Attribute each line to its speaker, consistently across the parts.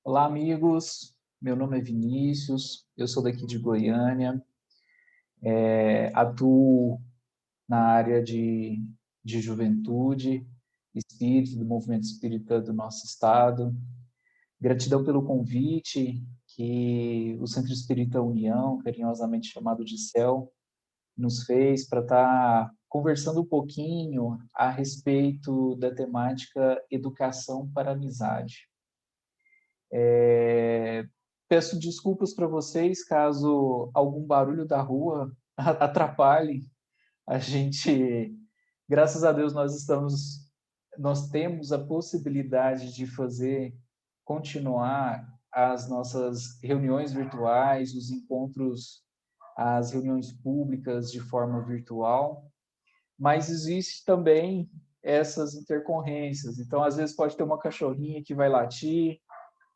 Speaker 1: Olá, amigos. Meu nome é Vinícius, eu sou daqui de Goiânia, atuo na área de juventude, espírito, do movimento espírita do nosso estado. Gratidão pelo convite que o Centro Espírita União, carinhosamente chamado de CEL, nos fez para estar conversando um pouquinho a respeito da temática educação para a amizade. Peço desculpas para vocês caso algum barulho da rua atrapalhe a gente. Graças a Deus nós temos a possibilidade de continuar as nossas reuniões virtuais, os encontros, as reuniões públicas de forma virtual, mas existe também essas intercorrências. Então, às vezes pode ter uma cachorrinha que vai latir,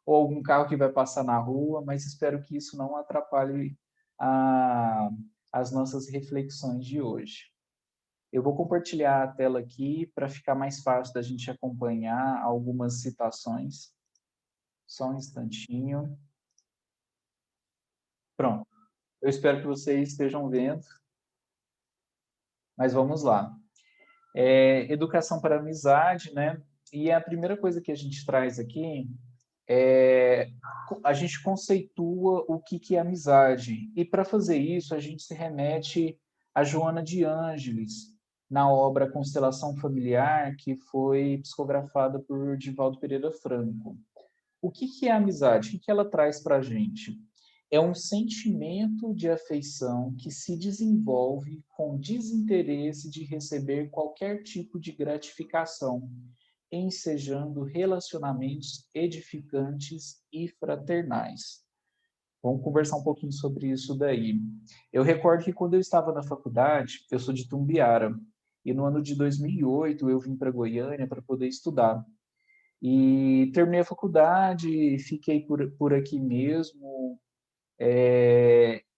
Speaker 1: ou algum carro que vai passar na rua, mas espero que isso não atrapalhe a, as nossas reflexões de hoje. Eu vou compartilhar a tela aqui para ficar mais fácil da gente acompanhar algumas citações. Só um instantinho. Pronto. Eu espero que vocês estejam vendo, mas vamos lá. Educação para a amizade, né? E a primeira coisa que a gente traz aqui é, a gente conceitua o que é amizade. E para fazer isso, a gente se remete a Joana de Ângeles, na obra Constelação Familiar, que foi psicografada por Divaldo Pereira Franco. O que é amizade? O que ela traz para a gente? É um sentimento de afeição que se desenvolve com desinteresse de receber qualquer tipo de gratificação, ensejando relacionamentos edificantes e fraternais. Vamos conversar um pouquinho sobre isso daí. Eu recordo que quando eu estava na faculdade, eu sou de Tumbiara, e no ano de 2008 eu vim para Goiânia para poder estudar. E terminei a faculdade, fiquei por aqui mesmo.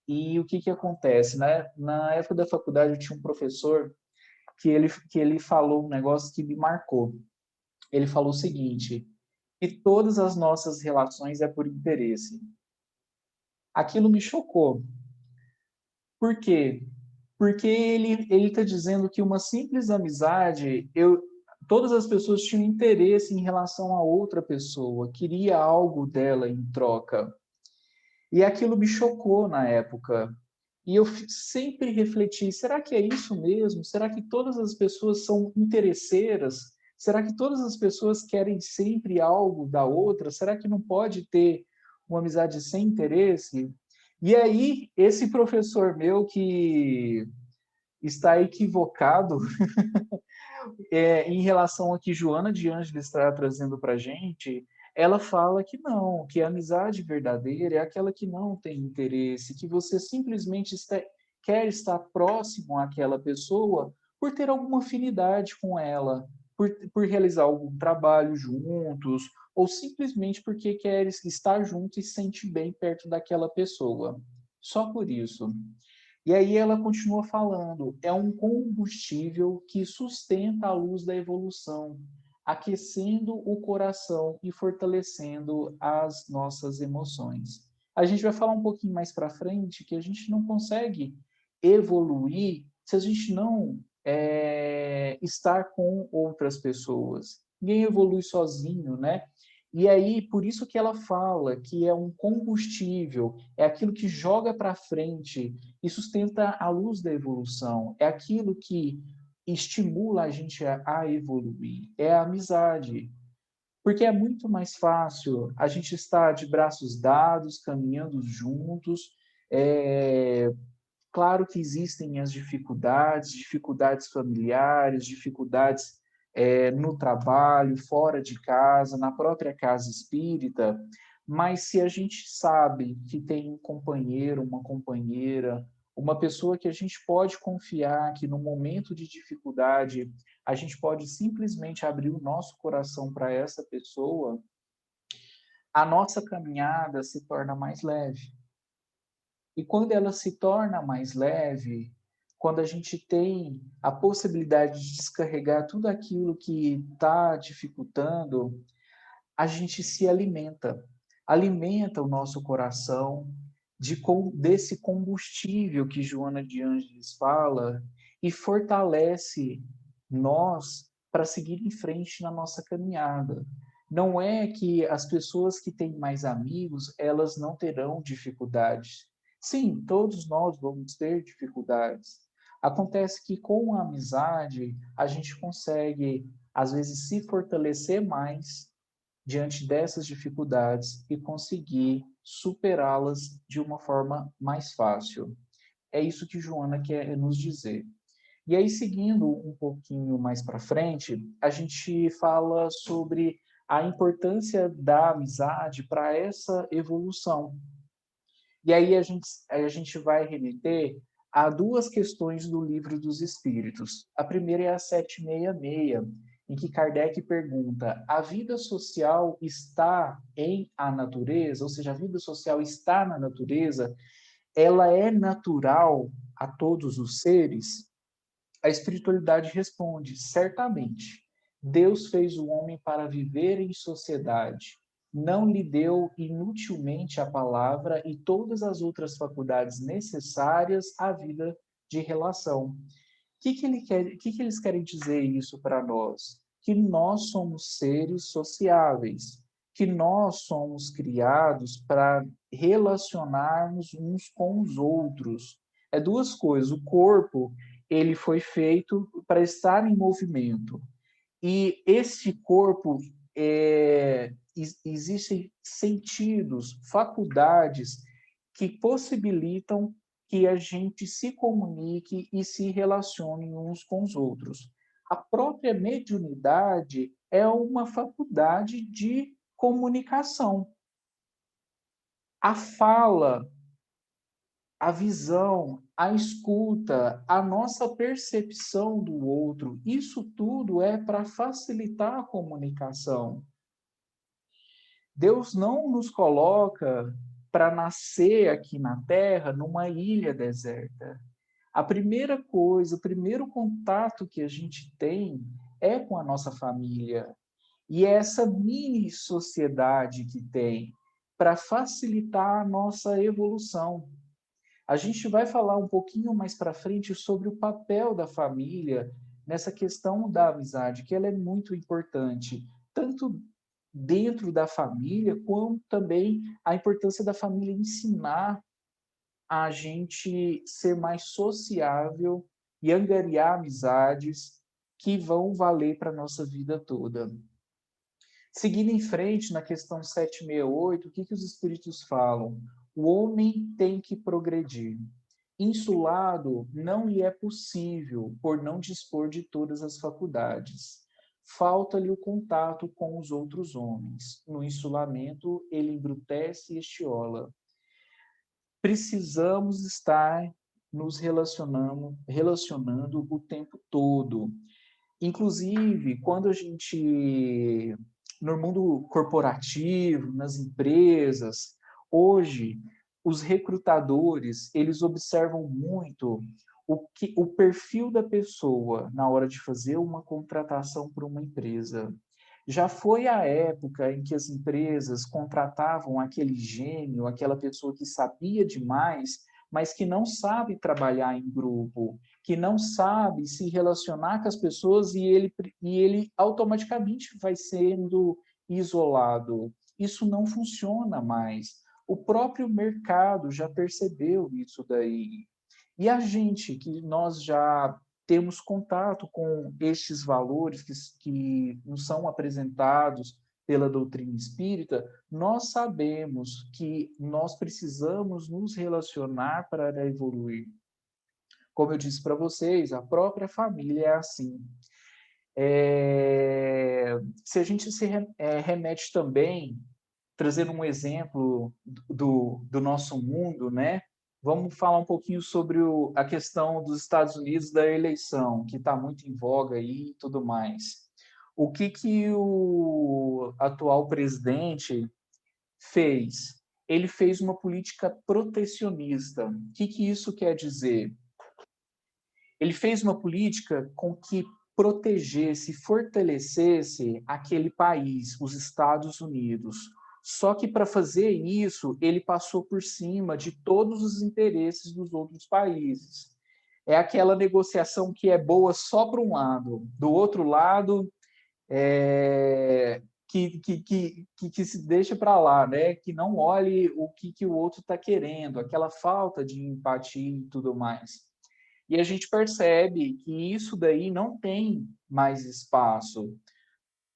Speaker 1: E o que acontece? Né? Na época da faculdade eu tinha um professor que ele falou um negócio que me marcou. Ele falou o seguinte: que todas as nossas relações é por interesse. Aquilo me chocou. Por quê? Porque ele está dizendo que uma simples amizade, todas as pessoas tinham interesse em relação a outra pessoa, queria algo dela em troca. E aquilo me chocou na época. E eu sempre refleti: será que é isso mesmo? Será que todas as pessoas são interesseiras? Será que todas as pessoas querem sempre algo da outra? Será que não pode ter uma amizade sem interesse? E aí, esse professor meu que está equivocado em relação ao que Joana de Ângeles está trazendo para a gente, ela fala que não, que a amizade verdadeira é aquela que não tem interesse, que você simplesmente quer estar próximo àquela pessoa por ter alguma afinidade com ela, por realizar algum trabalho juntos, ou simplesmente porque quer estar junto e se sente bem perto daquela pessoa. Só por isso. E aí ela continua falando: é um combustível que sustenta a luz da evolução, aquecendo o coração e fortalecendo as nossas emoções. A gente vai falar um pouquinho mais para frente que a gente não consegue evoluir se a gente não estar com outras pessoas. Ninguém evolui sozinho, né? E aí, por isso que ela fala que é um combustível, é aquilo que joga para frente e sustenta a luz da evolução, é aquilo que estimula a gente a evoluir, é a amizade. Porque é muito mais fácil a gente estar de braços dados, caminhando juntos. É, Claro que existem as dificuldades, dificuldades familiares, dificuldades no trabalho, fora de casa, na própria casa espírita, mas se a gente sabe que tem um companheiro, uma companheira, uma pessoa que a gente pode confiar, que no momento de dificuldade a gente pode simplesmente abrir o nosso coração para essa pessoa, a nossa caminhada se torna mais leve. E quando ela se torna mais leve, quando a gente tem a possibilidade de descarregar tudo aquilo que está dificultando, a gente se alimenta. alimenta o nosso coração desse combustível que Joana de Ângeles fala e fortalece nós para seguir em frente na nossa caminhada. Não é que as pessoas que têm mais amigos, elas não terão dificuldades. Sim, todos nós vamos ter dificuldades. Acontece que com a amizade, a gente consegue, às vezes, se fortalecer mais diante dessas dificuldades e conseguir superá-las de uma forma mais fácil. É isso que Joana quer nos dizer. E aí, seguindo um pouquinho mais para frente, a gente fala sobre a importância da amizade para essa evolução. E aí a gente vai remeter a duas questões do Livro dos Espíritos. A primeira é a 766, em que Kardec pergunta: a vida social está em a natureza? Ou seja, a vida social está na natureza? Ela é natural a todos os seres? A espiritualidade responde: certamente. Deus fez o homem para viver em sociedade. Não lhe deu inutilmente a palavra e todas as outras faculdades necessárias à vida de relação. Que eles querem dizer isso para nós? Que nós somos seres sociáveis, que nós somos criados para relacionarmos uns com os outros. É duas coisas. O corpo, ele foi feito para estar em movimento. E esse corpo, existem sentidos, faculdades que possibilitam que a gente se comunique e se relacione uns com os outros. A própria mediunidade é uma faculdade de comunicação. A fala, a visão, a escuta, a nossa percepção do outro, isso tudo é para facilitar a comunicação. Deus não nos coloca para nascer aqui na Terra numa ilha deserta. A primeira coisa, o primeiro contato que a gente tem é com a nossa família. E é essa mini sociedade que tem para facilitar a nossa evolução. A gente vai falar um pouquinho mais para frente sobre o papel da família nessa questão da amizade, que ela é muito importante, tanto dentro da família, quanto também a importância da família ensinar a gente ser mais sociável e angariar amizades que vão valer para a nossa vida toda. Seguindo em frente, na questão 768, o que os espíritos falam? O homem tem que progredir. Insulado não lhe é possível, por não dispor de todas as faculdades. Falta-lhe o contato com os outros homens. No insulamento, ele embrutece e estiola. Precisamos estar nos relacionando o tempo todo. Inclusive, quando a gente, no mundo corporativo, nas empresas, hoje, os recrutadores, eles observam muito o perfil da pessoa na hora de fazer uma contratação para uma empresa. Já foi a época em que as empresas contratavam aquele gênio, aquela pessoa que sabia demais, mas que não sabe trabalhar em grupo, que não sabe se relacionar com as pessoas e ele automaticamente vai sendo isolado. Isso não funciona mais. O próprio mercado já percebeu isso daí. E a gente, que nós já temos contato com estes valores que nos são apresentados pela doutrina espírita, nós sabemos que nós precisamos nos relacionar para evoluir. Como eu disse para vocês, a própria família é assim. Se a gente remete também, trazendo um exemplo do nosso mundo, né? Vamos falar um pouquinho sobre a questão dos Estados Unidos da eleição, que está muito em voga aí e tudo mais. O que o atual presidente fez? Ele fez uma política protecionista. O que isso quer dizer? Ele fez uma política com que protegesse, fortalecesse aquele país, os Estados Unidos. Só que para fazer isso, ele passou por cima de todos os interesses dos outros países. É aquela negociação que é boa só para um lado, do outro lado que se deixa para lá, né? Que não olhe o que o outro está querendo, aquela falta de empatia e tudo mais. E a gente percebe que isso daí não tem mais espaço.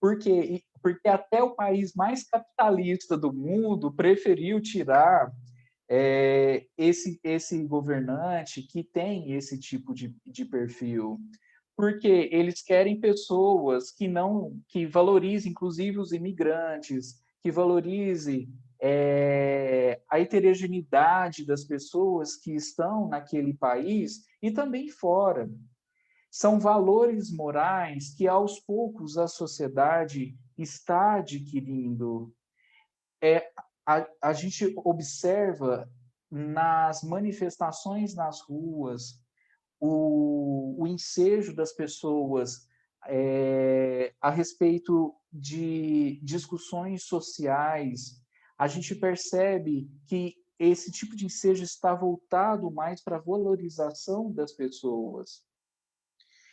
Speaker 1: Por quê? Porque até o país mais capitalista do mundo preferiu tirar esse governante que tem esse tipo de perfil, porque eles querem pessoas que valorizem, inclusive, os imigrantes, que valorize a heterogeneidade das pessoas que estão naquele país e também fora. São valores morais que, aos poucos, a sociedade está adquirindo. A gente observa nas manifestações nas ruas, o ensejo das pessoas a respeito de discussões sociais. A gente percebe que esse tipo de ensejo está voltado mais para a valorização das pessoas.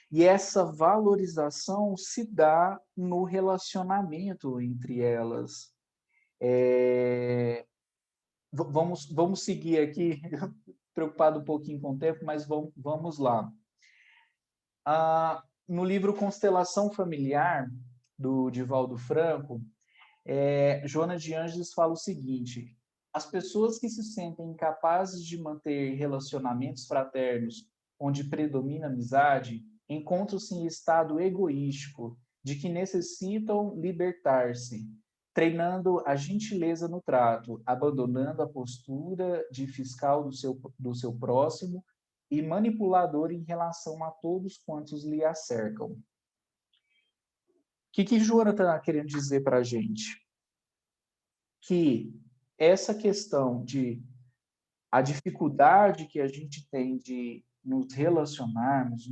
Speaker 1: E essa valorização se dá no relacionamento entre elas. Vamos seguir aqui, preocupado um pouquinho com o tempo, mas vamos lá. No livro Constelação Familiar, do Divaldo Franco, Joana de Ângeles fala o seguinte: as pessoas que se sentem incapazes de manter relacionamentos fraternos onde predomina a amizade encontram-se em estado egoístico, de que necessitam libertar-se, treinando a gentileza no trato, abandonando a postura de fiscal do seu próximo e manipulador em relação a todos quantos lhe acercam. O que Joana está querendo dizer para a gente? Que essa questão de a dificuldade que a gente tem de nos relacionarmos,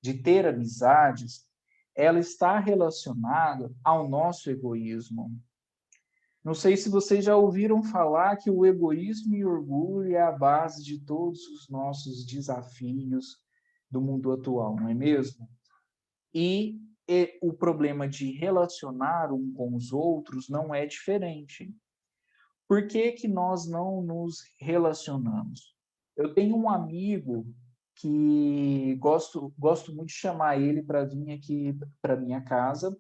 Speaker 1: de ter amizades, ela está relacionada ao nosso egoísmo. Não sei se vocês já ouviram falar que o egoísmo e o orgulho é a base de todos os nossos desafios do mundo atual, não é mesmo? E o problema de relacionar um com os outros não é diferente. Por que que nós não nos relacionamos? Eu tenho um amigo que gosto muito de chamar ele para vir aqui para minha casa,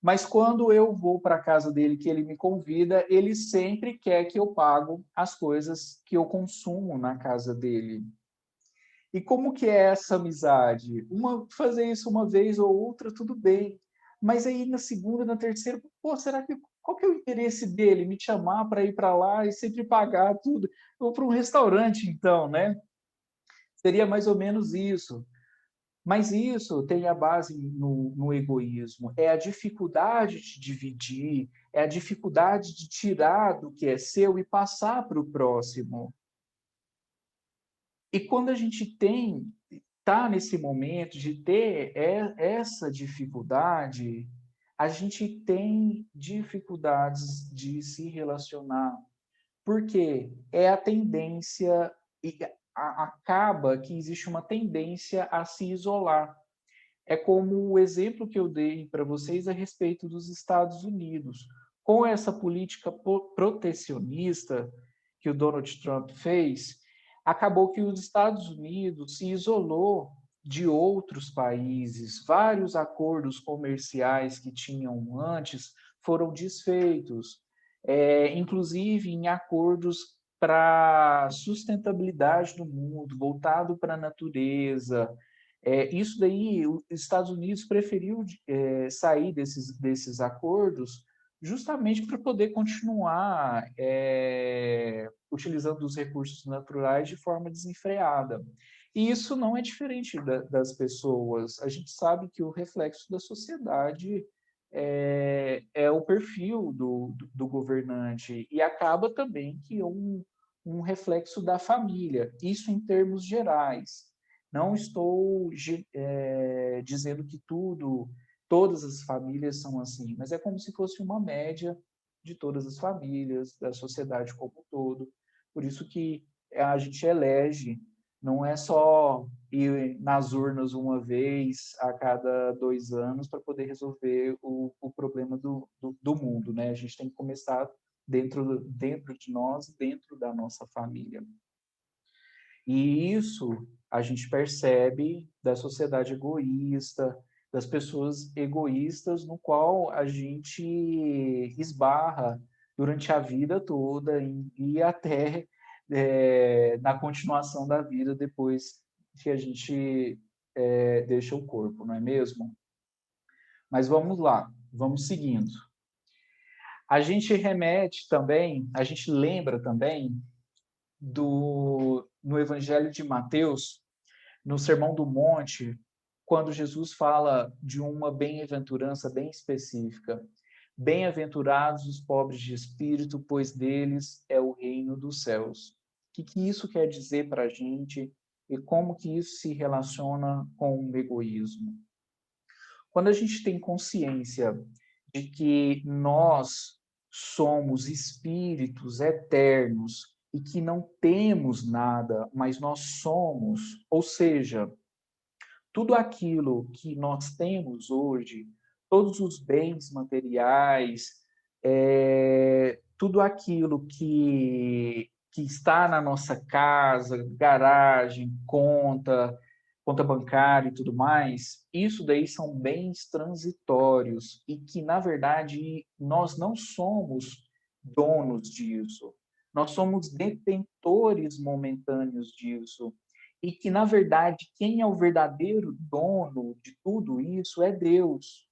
Speaker 1: mas quando eu vou para a casa dele, que ele me convida, ele sempre quer que eu pago as coisas que eu consumo na casa dele. E como que é essa amizade? Fazer isso uma vez ou outra, tudo bem. Mas aí na segunda, na terceira, pô, qual que é o interesse dele? Me chamar para ir para lá e sempre pagar tudo? Ou para um restaurante, então, né? Seria mais ou menos isso. Mas isso tem a base no egoísmo. É a dificuldade de dividir, é a dificuldade de tirar do que é seu e passar para o próximo. E quando a gente está nesse momento de ter essa dificuldade, a gente tem dificuldades de se relacionar, porque é a tendência, e acaba que existe uma tendência a se isolar. É como o exemplo que eu dei para vocês a respeito dos Estados Unidos. Com essa política protecionista que o Donald Trump fez, acabou que os Estados Unidos se isolou de outros países. Vários acordos comerciais que tinham antes foram desfeitos, inclusive em acordos para sustentabilidade do mundo, voltado para a natureza. Isso daí, os Estados Unidos preferiu sair desses acordos justamente para poder continuar utilizando os recursos naturais de forma desenfreada. E isso não é diferente das pessoas. A gente sabe que o reflexo da sociedade é o perfil do governante e acaba também que é um reflexo da família. Isso em termos gerais. Não estou dizendo que tudo todas as famílias são assim, mas é como se fosse uma média de todas as famílias, da sociedade como um todo. Por isso que a gente elege, não é só ir nas urnas uma vez a cada 2 anos para poder resolver o problema do mundo, né? A gente tem que começar dentro de nós, dentro da nossa família. E isso a gente percebe da sociedade egoísta, das pessoas egoístas, no qual a gente esbarra durante a vida toda e até na continuação da vida depois que a gente deixa o corpo, não é mesmo? Mas vamos lá, vamos seguindo. A gente remete também, a gente lembra também no Evangelho de Mateus, no Sermão do Monte, quando Jesus fala de uma bem-aventurança bem específica. Bem-aventurados os pobres de espírito, pois deles é o reino dos céus. O que isso quer dizer para a gente e como que isso se relaciona com o egoísmo? Quando a gente tem consciência de que nós somos espíritos eternos e que não temos nada, mas nós somos, ou seja, tudo aquilo que nós temos hoje, todos os bens materiais, tudo aquilo que está na nossa casa, garagem, conta bancária e tudo mais, isso daí são bens transitórios e que, na verdade, nós não somos donos disso. Nós somos detentores momentâneos disso. E que, na verdade, quem é o verdadeiro dono de tudo isso é Deus.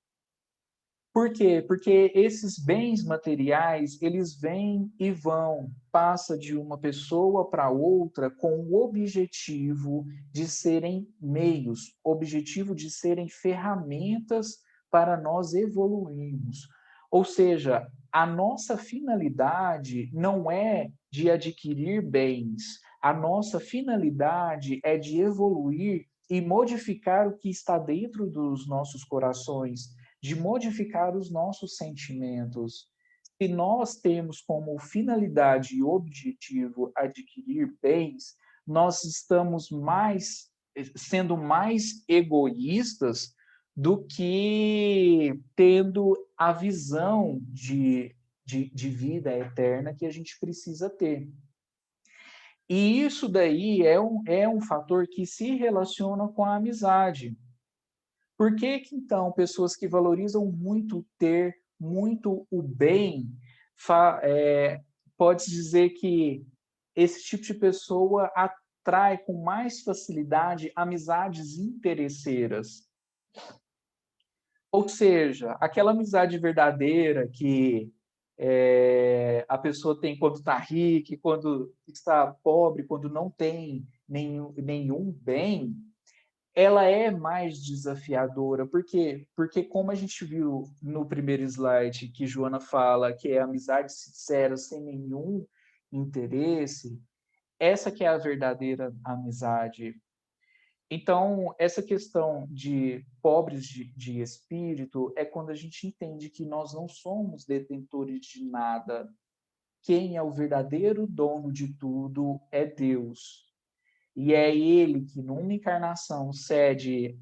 Speaker 1: Por quê? Porque esses bens materiais, eles vêm e vão, passa de uma pessoa para outra com o objetivo de serem meios, objetivo de serem ferramentas para nós evoluirmos. Ou seja, a nossa finalidade não é de adquirir bens, a nossa finalidade é de evoluir e modificar o que está dentro dos nossos corações, de modificar os nossos sentimentos. Se nós temos como finalidade e objetivo adquirir bens, nós estamos sendo mais egoístas do que tendo a visão de vida eterna que a gente precisa ter. E isso daí é um fator que se relaciona com a amizade. Por que que, então, pessoas que valorizam muito ter, muito o bem, pode-se dizer que esse tipo de pessoa atrai com mais facilidade amizades interesseiras? Ou seja, aquela amizade verdadeira que a pessoa tem quando está rica, quando está pobre, quando não tem nenhum bem, ela é mais desafiadora. Por quê? Porque como a gente viu no primeiro slide, que Joana fala que é amizade sincera, sem nenhum interesse, essa que é a verdadeira amizade. Então, essa questão de pobres de espírito é quando a gente entende que nós não somos detentores de nada. Quem é o verdadeiro dono de tudo é Deus. E é Ele que, numa encarnação, cede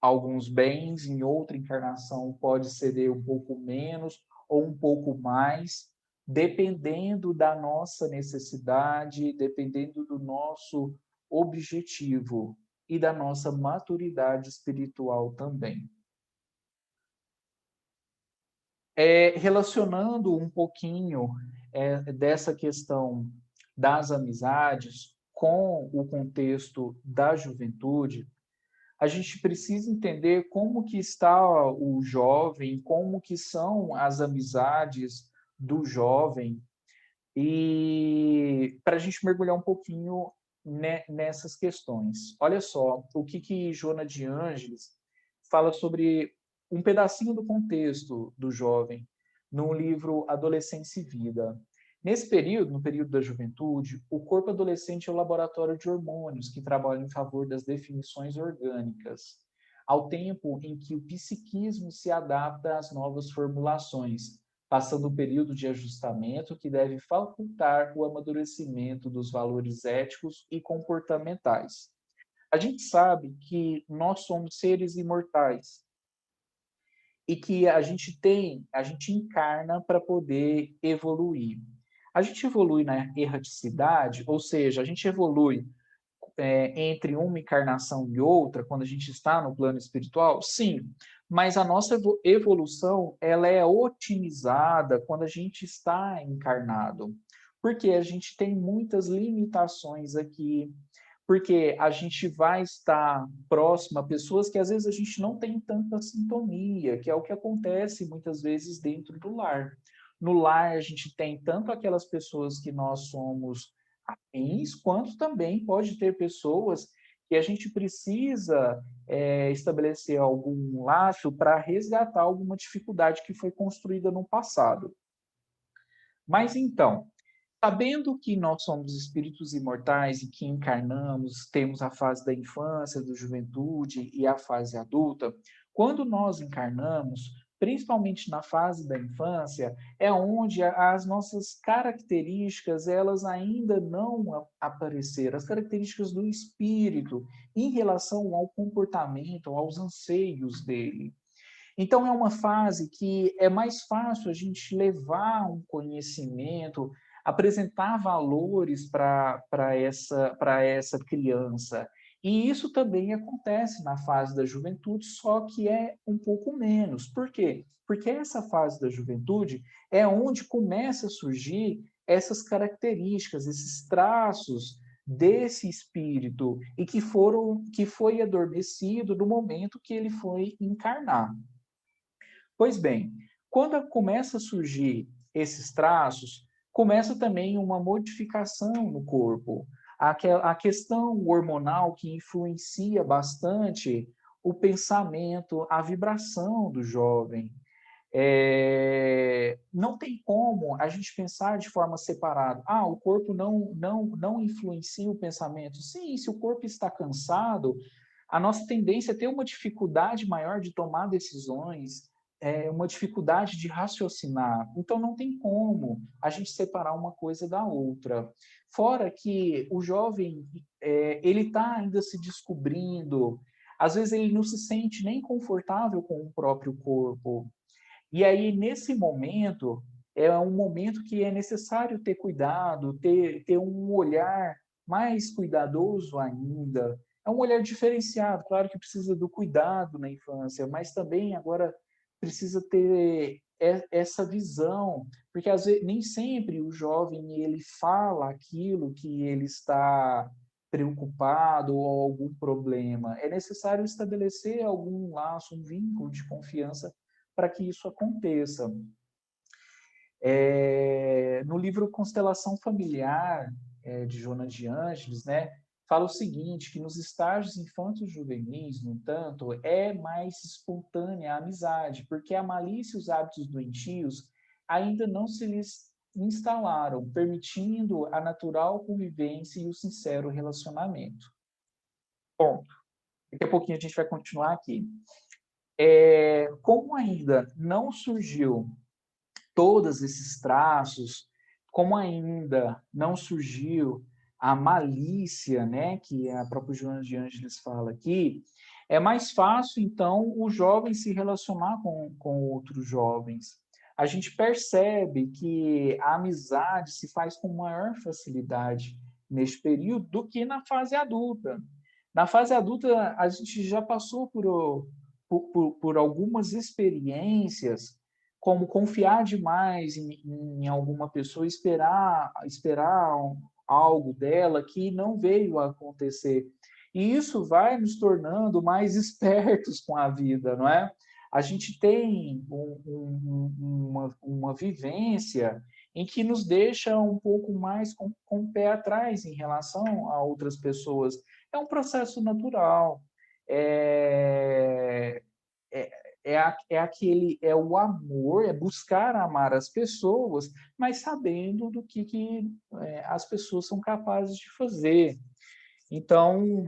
Speaker 1: alguns bens, em outra encarnação pode ceder um pouco menos ou um pouco mais, dependendo da nossa necessidade, dependendo do nosso objetivo e da nossa maturidade espiritual também. Relacionando um pouquinho dessa questão das amizades com o contexto da juventude, a gente precisa entender como que está o jovem, como que são as amizades do jovem, e para a gente mergulhar um pouquinho nessas questões. Olha só, o que Joana de Ângeles fala sobre um pedacinho do contexto do jovem no livro Adolescência e Vida. Nesse período, no período da juventude, o corpo adolescente é o laboratório de hormônios que trabalham em favor das definições orgânicas. ao tempo em que o psiquismo se adapta às novas formulações, passando o período de ajustamento que deve facultar o amadurecimento dos valores éticos e comportamentais. A gente sabe que nós somos seres imortais e que a gente encarna para poder evoluir. A gente evolui na erraticidade, ou seja, a gente evolui entre uma encarnação e outra, quando a gente está no plano espiritual? Sim, mas a nossa evolução ela é otimizada quando a gente está encarnado, porque a gente tem muitas limitações aqui, porque a gente vai estar próximo a pessoas que às vezes a gente não tem tanta sintonia, que é o que acontece muitas vezes dentro do lar. No lar, a gente tem tanto aquelas pessoas que nós somos afins, quanto também pode ter pessoas que a gente precisa estabelecer algum laço para resgatar alguma dificuldade que foi construída no passado. Mas então, sabendo que nós somos espíritos imortais e que encarnamos, temos a fase da infância, da juventude e a fase adulta, quando nós encarnamos, principalmente na fase da infância, é onde as nossas características, elas ainda não apareceram, as características do espírito em relação ao comportamento, aos anseios dele. Então, é uma fase que é mais fácil a gente levar um conhecimento, apresentar valores para essa criança. E isso também acontece na fase da juventude, só que é um pouco menos. Por quê? Porque essa fase da juventude é onde começa a surgir essas características, esses traços desse espírito e que foi adormecido no momento que ele foi encarnar. Pois bem, quando começa a surgir esses traços, começa também uma modificação no corpo. A questão hormonal que influencia bastante o pensamento, a vibração do jovem. Não tem como a gente pensar de forma separada. Ah, o corpo não influencia o pensamento. Sim, se o corpo está cansado, a nossa tendência é ter uma dificuldade maior de tomar decisões, uma dificuldade de raciocinar. Então, não tem como a gente separar uma coisa da outra. Fora que o jovem, ele está ainda se descobrindo, às vezes ele não se sente nem confortável com o próprio corpo. E aí, nesse momento, é um momento que é necessário ter cuidado, ter um olhar mais cuidadoso ainda. É um olhar diferenciado, claro que precisa do cuidado na infância, mas também agora precisa ter essa visão, porque às vezes, nem sempre o jovem ele fala aquilo que ele está preocupado ou algum problema. É necessário estabelecer algum laço, um vínculo de confiança para que isso aconteça. No livro Constelação Familiar, de Joana de Ângeles, né, fala o seguinte, que nos estágios infantos juvenis, no entanto, é mais espontânea a amizade, porque a malícia e os hábitos doentios ainda não se lhes instalaram, permitindo a natural convivência e o sincero relacionamento. Bom, daqui a pouquinho a gente vai continuar aqui. Como ainda não surgiu todos esses traços, como ainda não surgiu a malícia, né, que a própria Joana de Ângeles fala aqui, é mais fácil, então, o jovem se relacionar com outros jovens. A gente percebe que a amizade se faz com maior facilidade neste período do que na fase adulta. Na fase adulta, a gente já passou por algumas experiências, como confiar demais em alguma pessoa, esperar algo dela que não veio a acontecer. E isso vai nos tornando mais espertos com a vida, não é? A gente tem uma vivência em que nos deixa um pouco mais com o pé atrás em relação a outras pessoas. É um processo natural. É, é, é o amor, é buscar amar as pessoas, mas sabendo do que as pessoas são capazes de fazer. Então,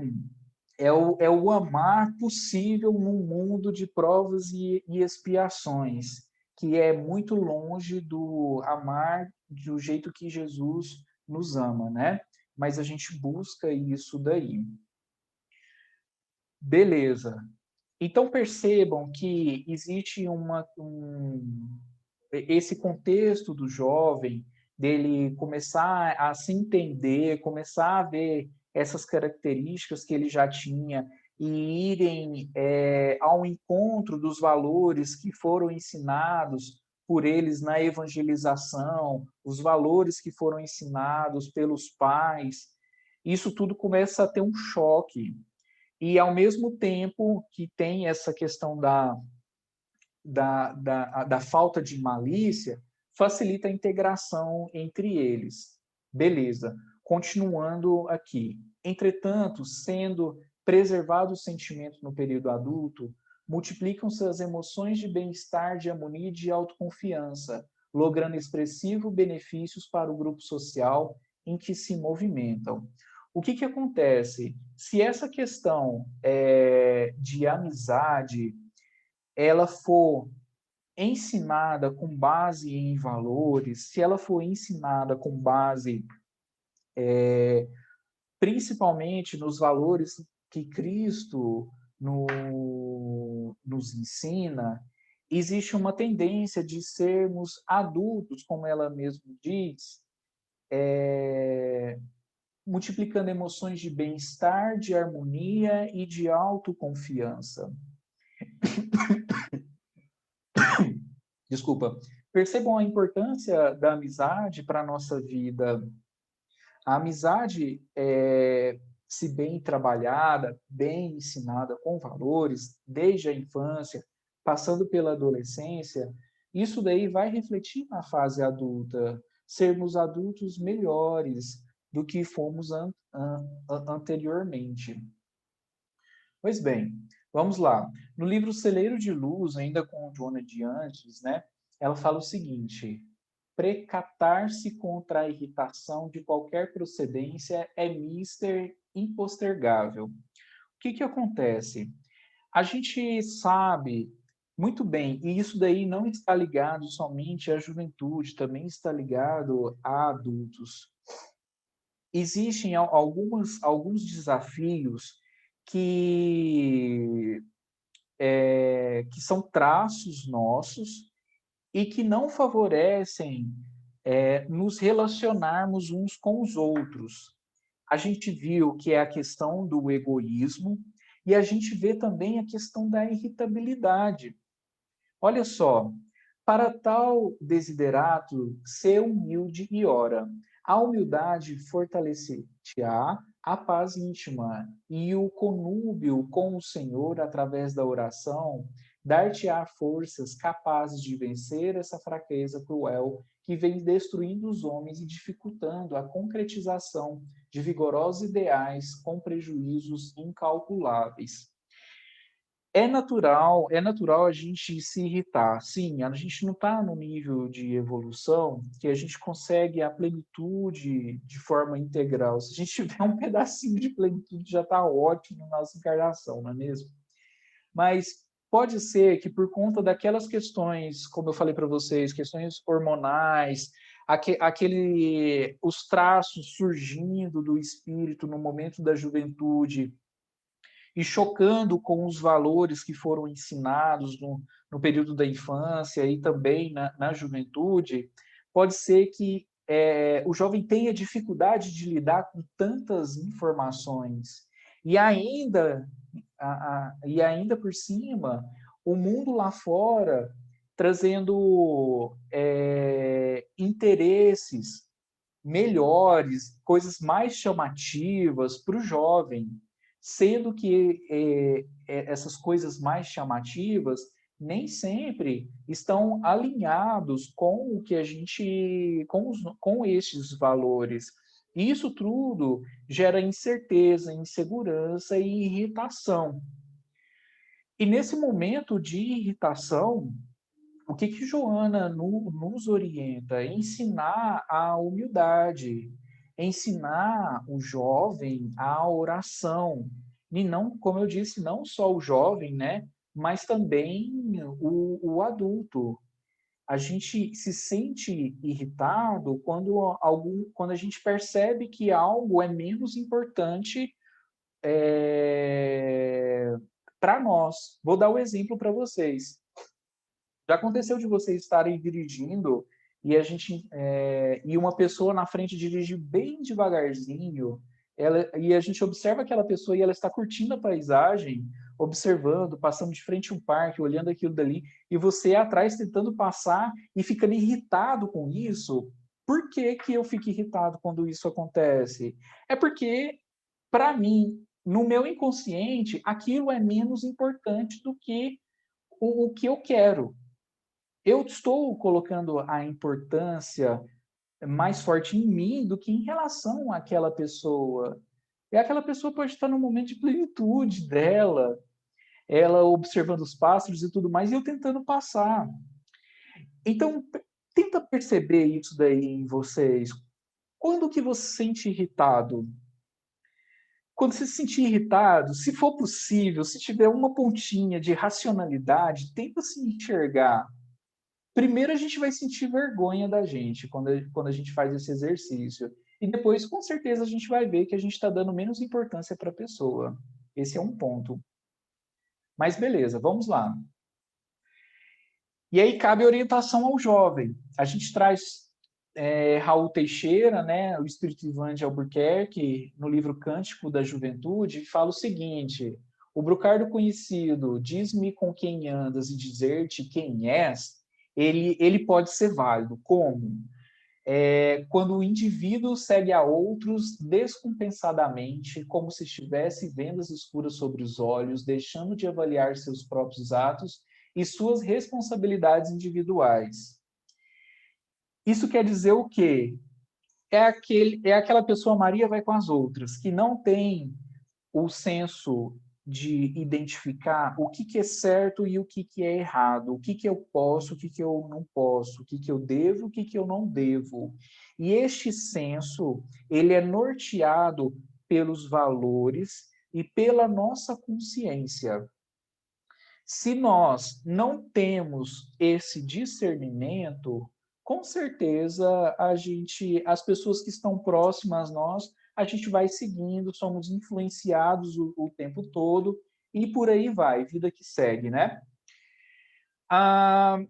Speaker 1: é o amar possível num mundo de provas e expiações, que é muito longe do amar do jeito que Jesus nos ama, né? Mas a gente busca isso daí. Beleza. Então percebam que existe esse contexto do jovem, dele começar a se entender, começar a ver essas características que ele já tinha e irem ao encontro dos valores que foram ensinados por eles na evangelização, os valores que foram ensinados pelos pais. Isso tudo começa a ter um choque. E, ao mesmo tempo que tem essa questão da falta de malícia, facilita a integração entre eles. Beleza. Continuando aqui. Entretanto, sendo preservado o sentimento no período adulto, multiplicam-se as emoções de bem-estar, de harmonia e de autoconfiança, logrando expressivos benefícios para o grupo social em que se movimentam. O que acontece? Se essa questão de amizade ela for ensinada com base em valores, se ela for ensinada com base principalmente nos valores que Cristo nos ensina, existe uma tendência de sermos adultos, como ela mesma diz, multiplicando emoções de bem-estar, de harmonia e de autoconfiança. Desculpa. Percebam a importância da amizade para a nossa vida. A amizade, se bem trabalhada, bem ensinada, com valores, desde a infância, passando pela adolescência, isso daí vai refletir na fase adulta, sermos adultos melhores do que fomos anteriormente. Pois bem, vamos lá. No livro Celeiro de Luz, ainda com Joana de Antes, né, ela fala o seguinte: precatar-se contra a irritação de qualquer procedência é mister impostergável. O que acontece? A gente sabe muito bem, e isso daí não está ligado somente à juventude, também está ligado a adultos. Existem alguns desafios que, que são traços nossos e que não favorecem nos relacionarmos uns com os outros. A gente viu que é a questão do egoísmo e a gente vê também a questão da irritabilidade. Olha só, para tal desiderato, ser humilde e ora. A humildade fortalecer-te-á a paz íntima, e o conúbio com o Senhor através da oração dar-te-á forças capazes de vencer essa fraqueza cruel que vem destruindo os homens e dificultando a concretização de vigorosos ideais com prejuízos incalculáveis. É natural a gente se irritar. Sim, a gente não está no nível de evolução que a gente consegue a plenitude de forma integral. Se a gente tiver um pedacinho de plenitude, já está ótimo na nossa encarnação, não é mesmo? Mas pode ser que por conta daquelas questões, como eu falei para vocês, questões hormonais, os traços surgindo do espírito no momento da juventude, e chocando com os valores que foram ensinados no período da infância e também na juventude, pode ser que o jovem tenha dificuldade de lidar com tantas informações. E ainda por cima, o mundo lá fora trazendo interesses melhores, coisas mais chamativas para o jovem, sendo que essas coisas mais chamativas nem sempre estão alinhados com o que a gente, com estes valores. Isso tudo gera incerteza, insegurança e irritação. E nesse momento de irritação, o que Joana nos orienta? Ensinar a humildade, ensinar o jovem a oração, E não, como eu disse, não só o jovem, né? Mas também o adulto. A gente se sente irritado quando a gente percebe que algo é menos importante para nós. Vou dar o um exemplo para vocês. Já aconteceu de vocês estarem dirigindo e uma pessoa na frente dirige bem devagarzinho, e a gente observa aquela pessoa e ela está curtindo a paisagem, observando, passando de frente a um parque, olhando aquilo dali, e você atrás tentando passar e ficando irritado com isso. Por que que eu fico irritado quando isso acontece? É porque, para mim, no meu inconsciente, aquilo é menos importante do que o que eu quero. Eu estou colocando a importância mais forte em mim do que em relação àquela pessoa. E aquela pessoa pode estar no momento de plenitude dela, ela observando os pássaros e tudo mais, e eu tentando passar. Então, tenta perceber isso daí em vocês. Quando que você se sente irritado? Quando você se sentir irritado, se for possível, se tiver uma pontinha de racionalidade, tenta se enxergar. Primeiro a gente vai sentir vergonha da gente quando a gente faz esse exercício. E depois, com certeza, a gente vai ver que a gente está dando menos importância para a pessoa. Esse é um ponto. Mas beleza, vamos lá. E aí cabe orientação ao jovem. A gente traz Raul Teixeira, né, o espírito Ivan de Albuquerque, no livro Cântico da Juventude, fala o seguinte: o brocardo conhecido, diz-me com quem andas e dizer-te quem és, ele pode ser válido. Como? Quando o indivíduo segue a outros descompensadamente, como se estivesse vendas escuras sobre os olhos, deixando de avaliar seus próprios atos e suas responsabilidades individuais. Isso quer dizer o quê? É aquela pessoa Maria vai com as outras, que não tem o senso de identificar o que, que é certo e o que, que é errado, o que, que eu posso, o que, que eu não posso, o que, que eu devo, o que, que eu não devo. E este senso, ele é norteado pelos valores e pela nossa consciência. Se nós não temos esse discernimento, com certeza as pessoas que estão próximas a nós, a gente vai seguindo, somos influenciados o tempo todo e por aí vai, vida que segue, né?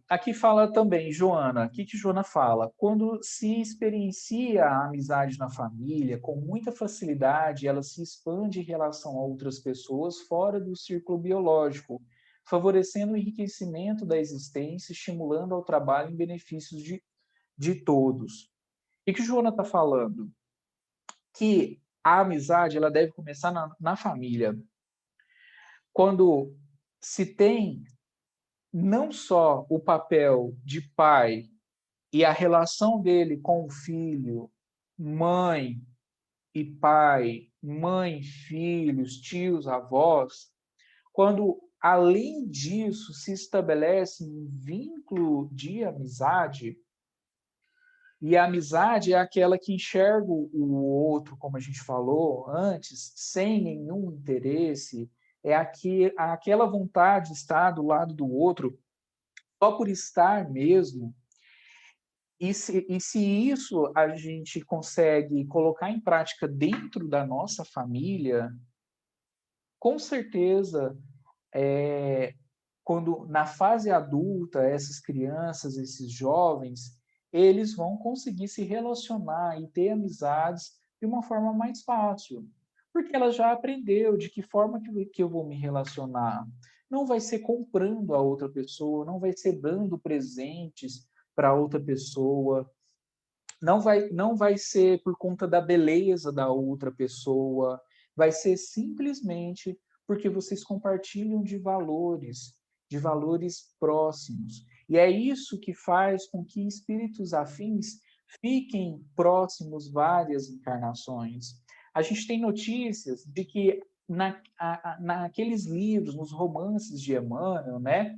Speaker 1: Aqui fala também, Joana, o que Joana fala? Quando se experiencia a amizade na família, com muita facilidade, ela se expande em relação a outras pessoas fora do círculo biológico, favorecendo o enriquecimento da existência, estimulando ao trabalho em benefícios de todos. E que Joana está falando? Que a amizade ela deve começar na família. Quando se tem não só o papel de pai e a relação dele com o filho, mãe e pai, mãe, filhos, tios, avós, quando além disso se estabelece um vínculo de amizade, e a amizade é aquela que enxerga o outro, como a gente falou antes, sem nenhum interesse, aquela vontade de estar do lado do outro só por estar mesmo. E se isso a gente consegue colocar em prática dentro da nossa família, com certeza, quando na fase adulta, essas crianças, esses jovens, eles vão conseguir se relacionar e ter amizades de uma forma mais fácil, porque ela já aprendeu de que forma que eu vou me relacionar. Não vai ser comprando a outra pessoa, não vai ser dando presentes para outra pessoa, não vai ser por conta da beleza da outra pessoa, vai ser simplesmente porque vocês compartilham de valores próximos. E é isso que faz com que espíritos afins fiquem próximos várias encarnações. A gente tem notícias de que naqueles livros, nos romances de Emmanuel, né,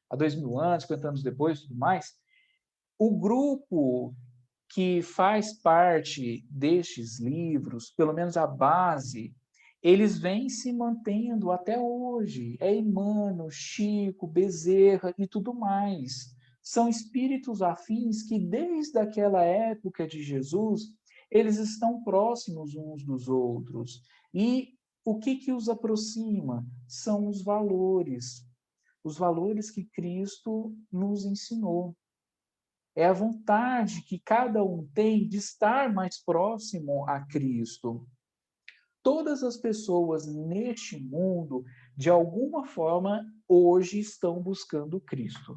Speaker 1: há 2000 anos, 50 anos depois, tudo mais, o grupo que faz parte destes livros, pelo menos a base, eles vêm se mantendo até hoje. É Emmanuel, Chico, Bezerra e tudo mais. São espíritos afins que, desde aquela época de Jesus, eles estão próximos uns dos outros. E o que os aproxima? São os valores que Cristo nos ensinou. É a vontade que cada um tem de estar mais próximo a Cristo. Todas as pessoas neste mundo, de alguma forma, hoje estão buscando Cristo.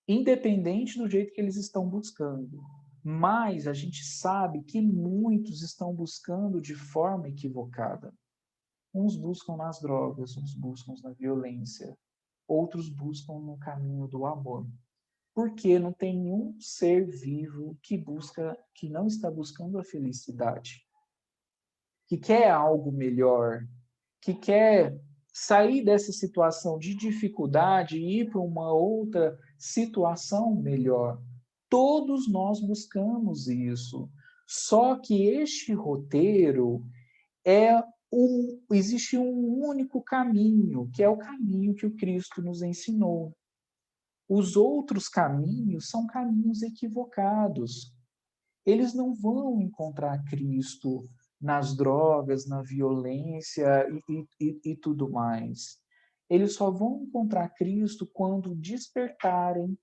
Speaker 1: Independente do jeito que eles estão buscando. Mas a gente sabe que muitos estão buscando de forma equivocada. Uns buscam nas drogas, uns buscam na violência, outros buscam no caminho do amor. Porque não tem nenhum ser vivo que não está buscando a felicidade, que quer algo melhor, que quer sair dessa situação de dificuldade e ir para uma outra situação melhor. Todos nós buscamos isso. Só que este roteiro existe um único caminho, que é o caminho que o Cristo nos ensinou. Os outros caminhos são caminhos equivocados. Eles não vão encontrar Cristo nas drogas, na violência e tudo mais. Eles só vão encontrar Cristo quando despertarem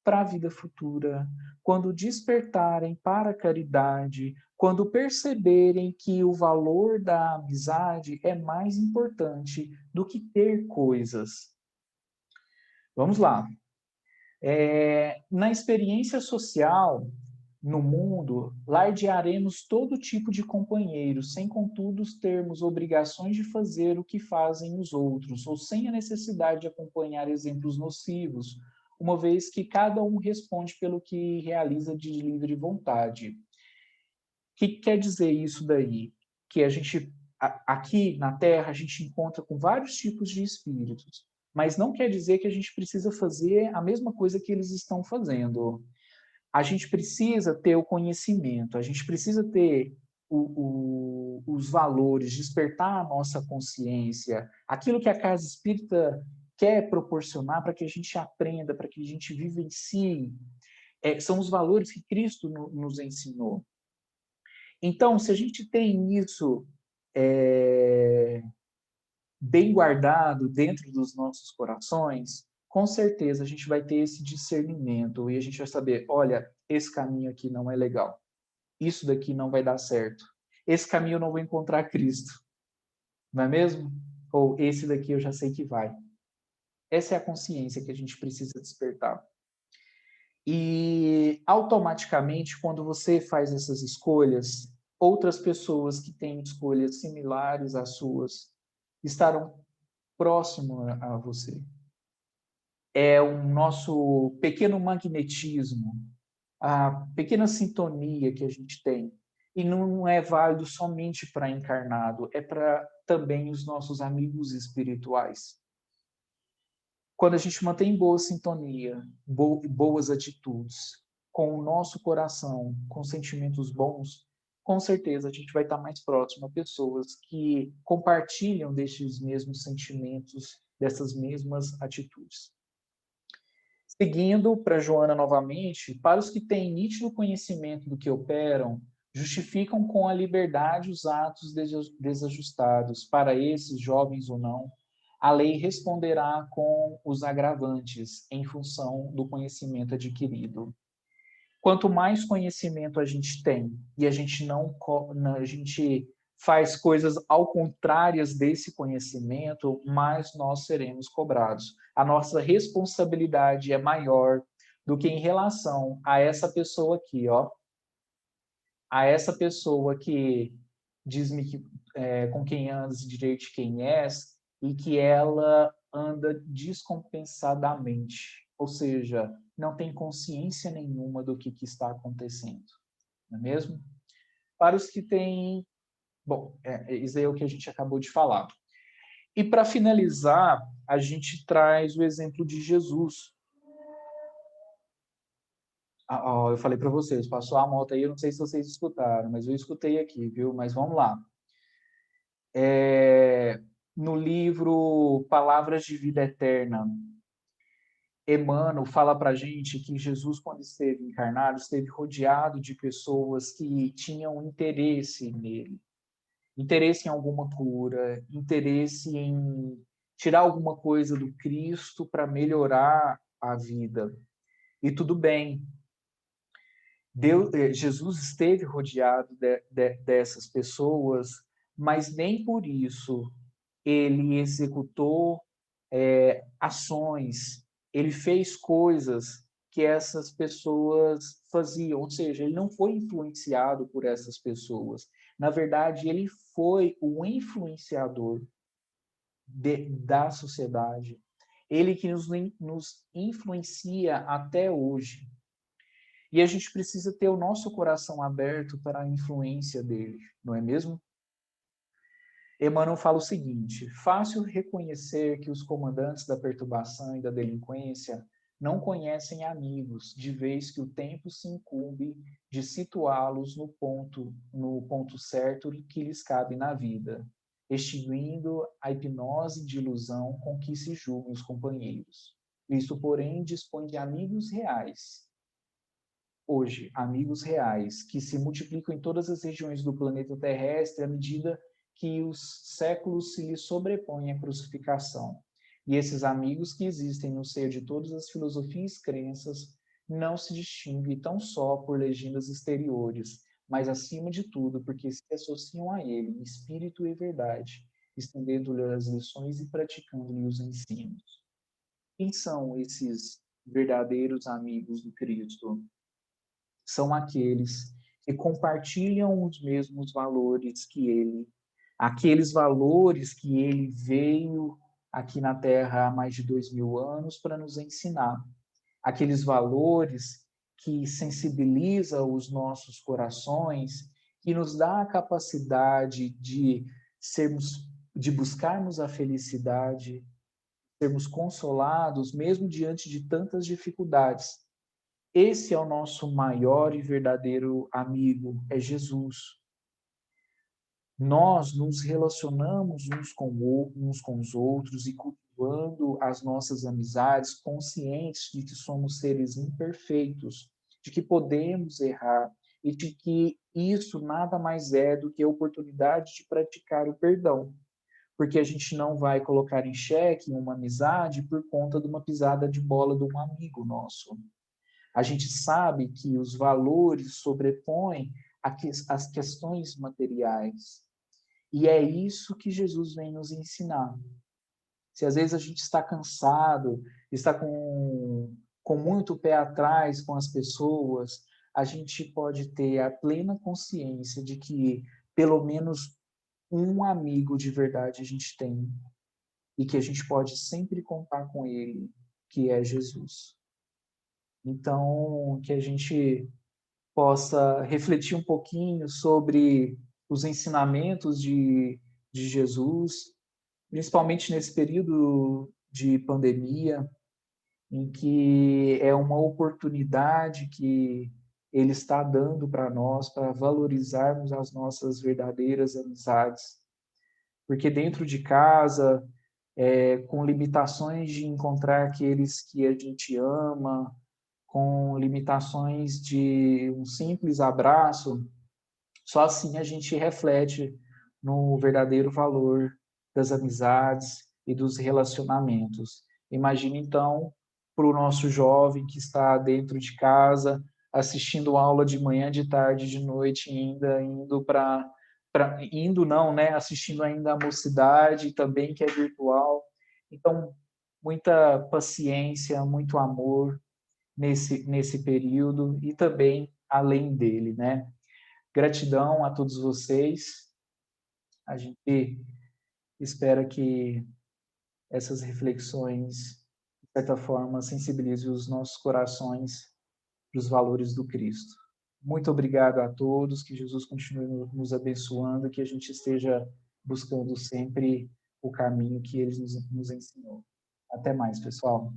Speaker 1: para a vida futura, quando despertarem para a caridade, quando perceberem que o valor da amizade é mais importante do que ter coisas. Vamos lá. Na experiência social, no mundo, lardearemos todo tipo de companheiros, sem contudo termos obrigações de fazer o que fazem os outros, ou sem a necessidade de acompanhar exemplos nocivos, uma vez que cada um responde pelo que realiza de livre vontade. O que quer dizer isso daí? Que a gente, aqui na Terra, a gente encontra com vários tipos de espíritos, mas não quer dizer que a gente precisa fazer a mesma coisa que eles estão fazendo. A gente precisa ter o conhecimento, a gente precisa ter os valores, despertar a nossa consciência, aquilo que a casa espírita quer proporcionar para que a gente aprenda, para que a gente vivencie, são os valores que Cristo nos ensinou. Então, se a gente tem isso bem guardado dentro dos nossos corações, com certeza a gente vai ter esse discernimento e a gente vai saber, olha, esse caminho aqui não é legal. Isso daqui não vai dar certo. Esse caminho eu não vou encontrar Cristo. Não é mesmo? Ou esse daqui eu já sei que vai. Essa é a consciência que a gente precisa despertar. E automaticamente, quando você faz essas escolhas, outras pessoas que têm escolhas similares às suas estarão próximo a você. É o nosso pequeno magnetismo, a pequena sintonia que a gente tem. E não é válido somente para encarnado, é para também os nossos amigos espirituais. Quando a gente mantém boa sintonia, boas atitudes, com o nosso coração, com sentimentos bons, com certeza a gente vai estar mais próximo a pessoas que compartilham destes mesmos sentimentos, dessas mesmas atitudes. Seguindo para Joana novamente, para os que têm nítido conhecimento do que operam, justificam com a liberdade os atos desajustados. Para esses, jovens ou não, a lei responderá com os agravantes, em função do conhecimento adquirido. Quanto mais conhecimento a gente tem e a gente a gente faz coisas ao contrárias desse conhecimento, mais nós seremos cobrados. A nossa responsabilidade é maior do que em relação a essa pessoa aqui, ó, a essa pessoa que diz-me que com quem andas direito quem és e que ela anda descompensadamente, ou seja, não tem consciência nenhuma do que está acontecendo, não é mesmo? Para os que têm, bom, isso aí é o que a gente acabou de falar. E para finalizar, a gente traz o exemplo de Jesus. Ó, eu falei para vocês, passou a moto aí, eu não sei se vocês escutaram, mas eu escutei aqui, viu? Mas vamos lá. No livro Palavras de Vida Eterna, Emmanuel fala para a gente que Jesus, quando esteve encarnado, esteve rodeado de pessoas que tinham interesse nele, interesse em alguma cura, interesse em tirar alguma coisa do Cristo para melhorar a vida. E tudo bem, Jesus esteve rodeado dessas pessoas, mas nem por isso ele executou ações, ele fez coisas que essas pessoas faziam, ou seja, ele não foi influenciado por essas pessoas. Na verdade, ele foi o influenciador da sociedade. Ele que nos influencia até hoje. E a gente precisa ter o nosso coração aberto para a influência dele, não é mesmo? Emmanuel fala o seguinte: fácil reconhecer que os comandantes da perturbação e da delinquência não conhecem amigos, de vez que o tempo se incumbe de situá-los no ponto certo que lhes cabe na vida, extinguindo a hipnose de ilusão com que se julgam os companheiros. Isto, porém, dispõe de amigos reais, hoje, amigos reais, que se multiplicam em todas as regiões do planeta terrestre à medida que os séculos se lhes sobrepõem à crucificação. E esses amigos que existem no seio de todas as filosofias e crenças não se distinguem tão só por legendas exteriores, mas acima de tudo porque se associam a ele em espírito e verdade, estendendo-lhe as lições e praticando-lhe os ensinos. Quem são esses verdadeiros amigos do Cristo? São aqueles que compartilham os mesmos valores que ele, aqueles valores que ele veio aqui na Terra há mais de 2000 anos para nos ensinar, aqueles valores que sensibilizam os nossos corações, que nos dá a capacidade de de buscarmos a felicidade, sermos consolados mesmo diante de tantas dificuldades. Esse é o nosso maior e verdadeiro amigo, é Jesus. Nós nos relacionamos uns com os outros e cultivando as nossas amizades, conscientes de que somos seres imperfeitos, de que podemos errar e de que isso nada mais é do que a oportunidade de praticar o perdão. Porque a gente não vai colocar em xeque uma amizade por conta de uma pisada de bola de um amigo nosso. A gente sabe que os valores sobrepõem as questões materiais. E é isso que Jesus vem nos ensinar. Se às vezes a gente está cansado, está com muito pé atrás com as pessoas, a gente pode ter a plena consciência de que pelo menos um amigo de verdade a gente tem e que a gente pode sempre contar com ele, que é Jesus. Então, que a gente possa refletir um pouquinho sobre os ensinamentos de Jesus, principalmente nesse período de pandemia, em que é uma oportunidade que ele está dando para nós para valorizarmos as nossas verdadeiras amizades. Porque dentro de casa, com limitações de encontrar aqueles que a gente ama, com limitações de um simples abraço, só assim a gente reflete no verdadeiro valor das amizades e dos relacionamentos. Imagine então para o nosso jovem que está dentro de casa, assistindo aula de manhã, de tarde, de noite, ainda indo indo não, né, assistindo ainda a mocidade também que é virtual. Então, muita paciência, muito amor nesse período e também além dele, né? Gratidão a todos vocês. A gente espera que essas reflexões, de certa forma, sensibilizem os nossos corações para os valores do Cristo. Muito obrigado a todos, que Jesus continue nos abençoando, que a gente esteja buscando sempre o caminho que ele nos ensinou. Até mais, pessoal.